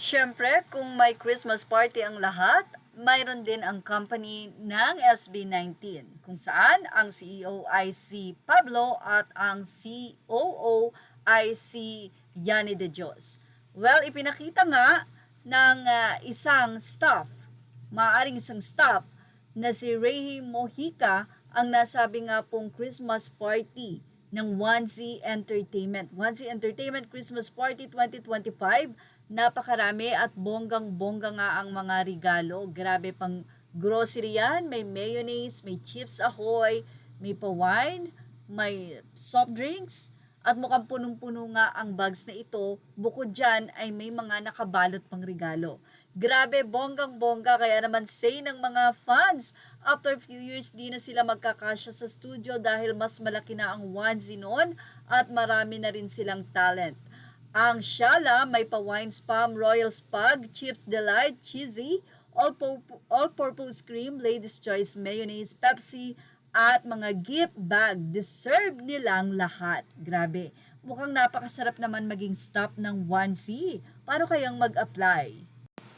Siyempre, kung may Christmas party ang lahat, mayroon din ang company ng SB19, kung saan ang CEO ay si Pablo at ang COO ay si Yanni De Dios. Well, ipinakita nga ng maaring isang staff na si Reyhi Mojica ang nasabi nga pong Christmas party ng Onesie Entertainment. Onesie Entertainment Christmas Party 2025, napakarami at bonggang-bongga nga ang mga regalo. Grabe pang grocery yan, may mayonnaise, may chips ahoy, may pa-wine, may soft drinks, at mukhang punong-puno nga ang bags na ito. Bukod dyan ay may mga nakabalot pang regalo. Grabe, bonggang-bongga, kaya naman say ng mga fans, after few years di na sila magkakasya sa studio dahil mas malaki na ang onesie noon at marami na rin silang talent. Ang Shala may pa-wine spam, royal spag, chips delight, cheesy, all-purpose cream, ladies choice mayonnaise, Pepsi, at mga gift bag. Deserve nilang lahat. Grabe. Mukhang napakasarap naman maging staff ng onesie. Paano kayang mag-apply?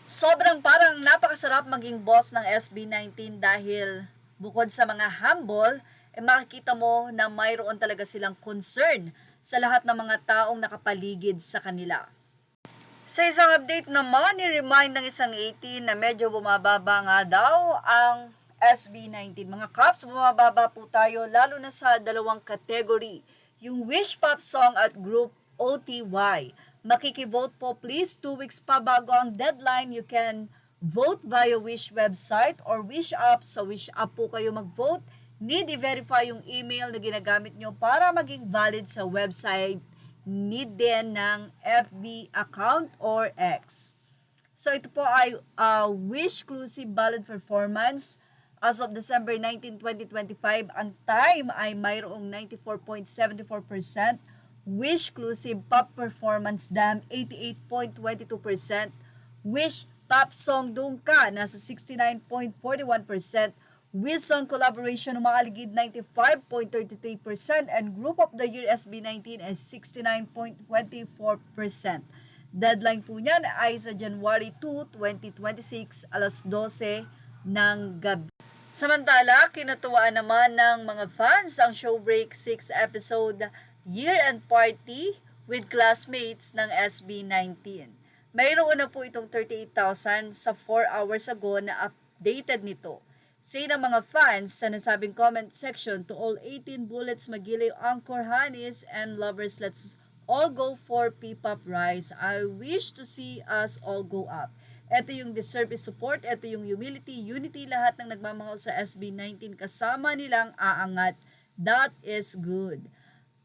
Sobrang parang napakasarap maging boss ng SB19 dahil bukod sa mga humble, makikita mo na mayroon talaga silang concern sa lahat ng mga taong nakapaligid sa kanila. Sa isang update naman, i-remind ng isang 18 na medyo bumababa nga daw ang SB19. Mga Kaps, bumababa po tayo lalo na sa dalawang category, yung Wish Pop Song at Group OTY. Makikivote po please, 2 weeks pa bago ang deadline. You can vote via Wish website or Wish app. Sa Wish app po kayo mag-vote. Need i-verify yung email na ginagamit nyo para maging valid sa website. Need din ng FB account or X. So ito po ay Wish-exclusive ballot performance. As of December 19, 2025, ang time ay mayroong 94.74%. Wish-exclusive pop performance dam, 88.22%. Wish pop song Doon Ka, nasa 69.41%. Wish song collaboration Umaligid, 95.33%. And Group of the Year SB19 is 69.24%. Deadline po niyan ay sa January 2, 2026, alas 12 ng gabi. Samantala, kinatuwaan naman ng mga fans ang Showbreak 6 episode Year-End Party with classmates ng SB19. Mayroon na po itong 38,000 sa 4 hours ago na updated nito. Say ng mga fans sa nasabing comment section, to all 18 bullets Magiliw, Angkor, Hanis, and lovers, let's all go for P-Pop Rise. I wish to see us all go up. Ito yung deserve support, ito yung humility, unity, lahat ng nagmamahal sa SB19 kasama nilang aangat. That is good.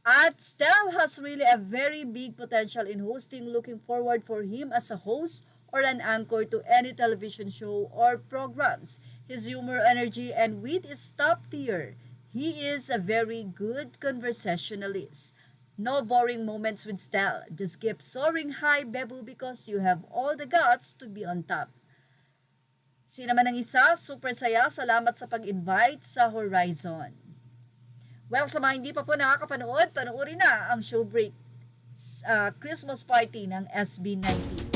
At Stel has really a very big potential in hosting. Looking forward for him as a host or an anchor to any television show or programs. His humor, energy, and wit is top tier. He is a very good conversationalist. No boring moments with Stel. Just keep soaring high, Bebu, because you have all the guts to be on top. Si naman ang isa, super saya, salamat sa pag-invite sa Horizon. Well, sa mga hindi pa po nakakapanood, panoorin na ang Showbreak Christmas Party ng SB19.